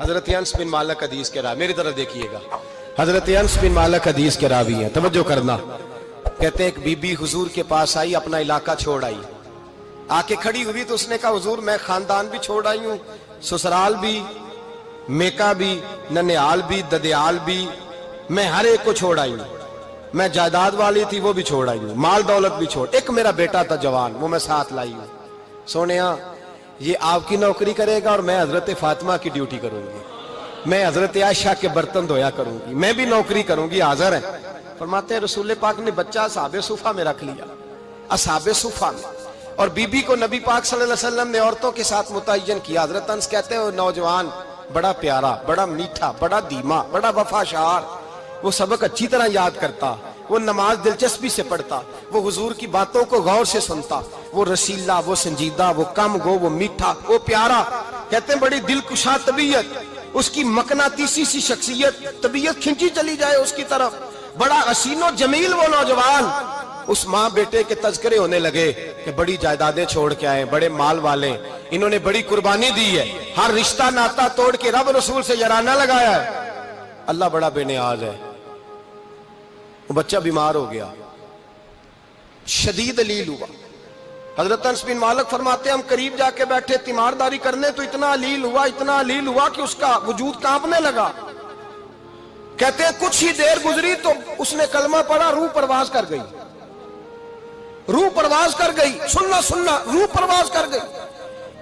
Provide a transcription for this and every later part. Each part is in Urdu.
حضرت انس بن مالک حدیث کے راوی، میری طرف دیکھیے گا، حضرت انس بن مالک حدیث کے راوی ہیں، توجہ کرنا۔ کہتے ہیں ایک بی بی حضور کے پاس آئی، اپنا علاقہ چھوڑ آئی، آ کے کھڑی ہوئی تو اس نے کہا حضور میں خاندان بھی چھوڑ آئی ہوں، سسرال بھی، میکا بھی، ننیال بھی، ددیال بھی، میں ہر ایک کو چھوڑ آئی ہوں، میں جائیداد والی تھی وہ بھی چھوڑ آئی ہوں، مال دولت بھی چھوڑ، ایک میرا بیٹا تھا جوان وہ میں ساتھ لائی ہوں۔ سونیا یہ آپ کی نوکری کرے گا اور میں حضرت فاطمہ کی ڈیوٹی کروں گی، میں حضرت عائشہ کے برتن دھویا کروں گی، میں بھی نوکری کروں گی، حاضر ہیں۔ فرماتے ہیں رسول پاک نے بچہ اصحاب صفہ میں رکھ لیا، اصحاب صفہ میں، اور بی بی کو نبی پاک صلی اللہ علیہ وسلم نے عورتوں کے ساتھ متعین کیا۔ حضرت انس کہتے ہیں وہ نوجوان بڑا پیارا، بڑا میٹھا، بڑا دھیما، بڑا وفاشار، وہ سبق اچھی طرح یاد کرتا، وہ نماز دلچسپی سے پڑھتا، وہ حضور کی باتوں کو غور سے سنتا، وہ رسیلا، وہ سنجیدہ، وہ کم گو، وہ میٹھا، وہ پیارا۔ کہتے ہیں بڑی دلکشا طبیعت، اس کی مقناطیسی سی شخصیت، طبیعت کھنچی چلی جائے اس کی طرف، بڑا حسین و جمیل وہ نوجوان۔ اس ماں بیٹے کے تذکرے ہونے لگے کہ بڑی جائیدادیں چھوڑ کے آئے، بڑے مال والے، انہوں نے بڑی قربانی دی ہے، ہر رشتہ ناتا توڑ کے رب رسول سے یارانہ لگایا ہے، اللہ بڑا بے نیاز ہے۔ وہ بچہ بیمار ہو گیا، شدید علیل ہوا۔ حضرت انس بن مالک فرماتے ہیں ہم قریب جا کے بیٹھے تیمارداری کرنے تو اتنا علیل ہوا کہ اس کا وجود کانپنے لگا۔ کہتے ہیں کچھ ہی دیر گزری تو اس نے کلمہ پڑھا، روح پرواز کر گئی، روح پرواز کر گئی، سننا روح پرواز کر گئی۔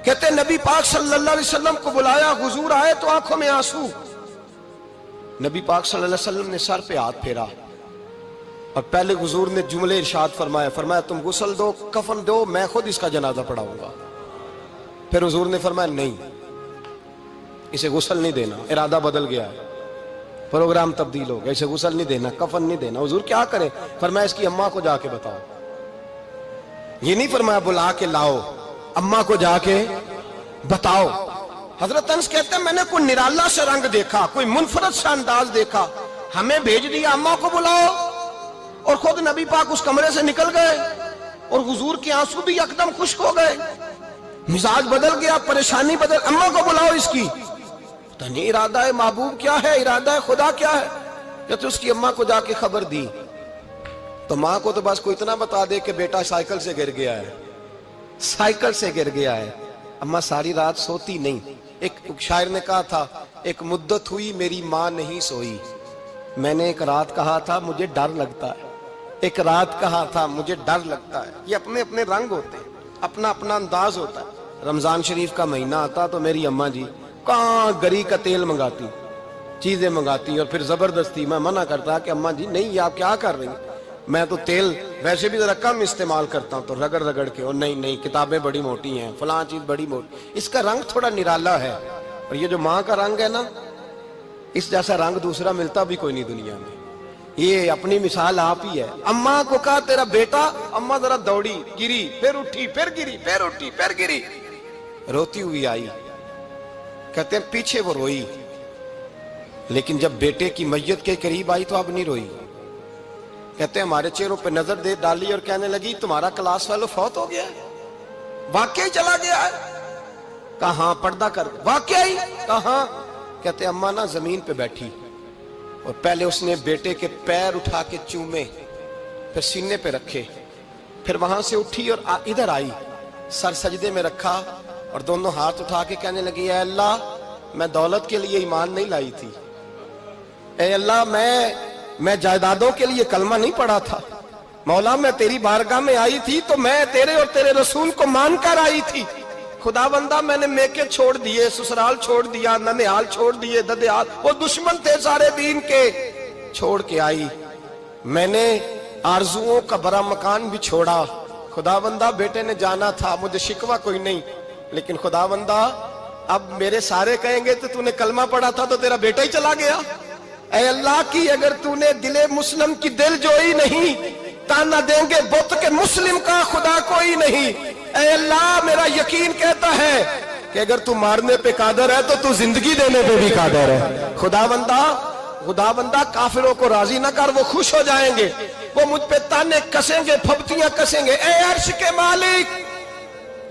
کہتے ہیں نبی پاک صلی اللہ علیہ وسلم کو بلایا، حضور آئے تو آنکھوں میں آنسو۔ نبی پاک صلی اللہ علیہ وسلم نے سر پہ ہاتھ پھیرا اور پہلے حضور نے جملے ارشاد فرمایا تم غسل دو، کفن دو، میں خود اس کا جنازہ پڑھاؤں گا۔ پھر حضور نے فرمایا نہیں، اسے غسل نہیں دینا، ارادہ بدل گیا ہے، پروگرام تبدیل ہو گیا، اسے غسل نہیں دینا، کفن نہیں دینا۔ حضور کیا کرے؟ فرمایا اس کی اماں کو جا کے بتاؤ۔ یہ نہیں فرمایا بلا کے لاؤ، اماں کو جا کے بتاؤ۔ حضرت انس کہتے ہیں میں نے کوئی نرالا سے رنگ دیکھا، کوئی منفرد سا انداز دیکھا، ہمیں بھیج دیا اماں کو بلاؤ، اور خود نبی پاک اس کمرے سے نکل گئے اور حضور کے آنسو بھی یکدم خشک ہو گئے، مزاج بدل گیا، پریشانی بدل، اماں کو بلاؤ اس کی۔ پتہ نہیں ارادہ ہے محبوب کیا ہے، ارادہ ہے خدا کیا ہے۔ کہتے اس کی اماں کو جا کے خبر دی تو ماں کو تو بس کوئی اتنا بتا دے کہ بیٹا سائیکل سے گر گیا ہے، سائیکل سے گر گیا ہے۔ اماں ساری رات سوتی نہیں۔ ایک شاعر نے کہا تھا ایک مدت ہوئی میری ماں نہیں سوئی، میں نے ایک رات کہا تھا مجھے ڈر لگتا ہے، ایک رات کہا تھا مجھے ڈر لگتا ہے۔ یہ اپنے اپنے رنگ ہوتے ہیں، اپنا اپنا انداز ہوتا ہے۔ رمضان شریف کا مہینہ آتا تو میری اماں جی کہاں گری کا تیل منگاتی، چیزیں منگاتی، اور پھر زبردستی میں منع کرتا کہ اماں جی نہیں یہ آپ کیا کر رہی ہیں، میں تو تیل ویسے بھی ذرا کم استعمال کرتا ہوں، تو رگڑ رگڑ کے، اور نہیں کتابیں بڑی موٹی ہیں، فلاں چیز بڑی موٹی، اس کا رنگ تھوڑا نرالا ہے۔ اور یہ جو ماں کا رنگ ہے نا، اس جیسا رنگ دوسرا ملتا بھی کوئی نہیں دنیا میں۔ یہ اپنی مثال آپ ہی ہے۔ اماں کو کہا تیرا بیٹا، اماں ذرا دوڑی، گری، پھر اٹھی، پھر گری، پھر اٹھی، پھر گری، روتی ہوئی آئی۔ کہتے ہیں پیچھے وہ روئی، لیکن جب بیٹے کی میت کے قریب آئی تو اب نہیں روئی۔ کہتے ہیں ہمارے چہروں پہ نظر دے ڈالی اور کہنے لگی تمہارا کلاس فیلو فوت ہو گیا ہے، واقعی چلا گیا ہے؟ کہاں پردہ کر، واقعی کہاں؟ کہتے ہیں اماں نا زمین پہ بیٹھی اور پہلے اس نے بیٹے کے پیر اٹھا کے چومے، پھر سینے پہ رکھے، پھر وہاں سے اٹھی اور ادھر آئی، سر سجدے میں رکھا اور دونوں ہاتھ اٹھا کے کہنے لگی اے اللہ میں دولت کے لیے ایمان نہیں لائی تھی، اے اللہ میں جائیدادوں کے لیے کلمہ نہیں پڑھا تھا، مولا میں تیری بارگاہ میں آئی تھی تو میں تیرے اور تیرے رسول کو مان کر آئی تھی، خدا بندہ میں نے میکے چھوڑ دیے، سسرال چھوڑ دیا، ننیال چھوڑ دیے، ددیال، وہ دشمن تھے سارے دین کے، چھوڑ کے آئی، میں نے آرزوؤں کا بڑا مکان بھی چھوڑا، خدا بندہ بیٹے نے جانا تھا، مجھے شکوہ کوئی نہیں، لیکن خدا بندہ اب میرے سارے کہیں گے تو نے کلمہ پڑھا تھا تو تیرا بیٹا ہی چلا گیا۔ اے اللہ کی اگر تو نے دل مسلم کی دل جوئی نہیں، تانا دیں گے بت کے مسلم کا خدا کوئی نہیں۔ اے اللہ میرا یقین کہتا ہے کہ اگر تو مارنے پہ قادر ہے تو تو زندگی دینے پہ بھی قادر ہے۔ خدا بندہ کافروں کو راضی نہ کر، وہ خوش ہو جائیں گے، وہ مجھ پہ تانے کسیں گے، پھپتیاں کسیں گے۔ اے عرش کے مالک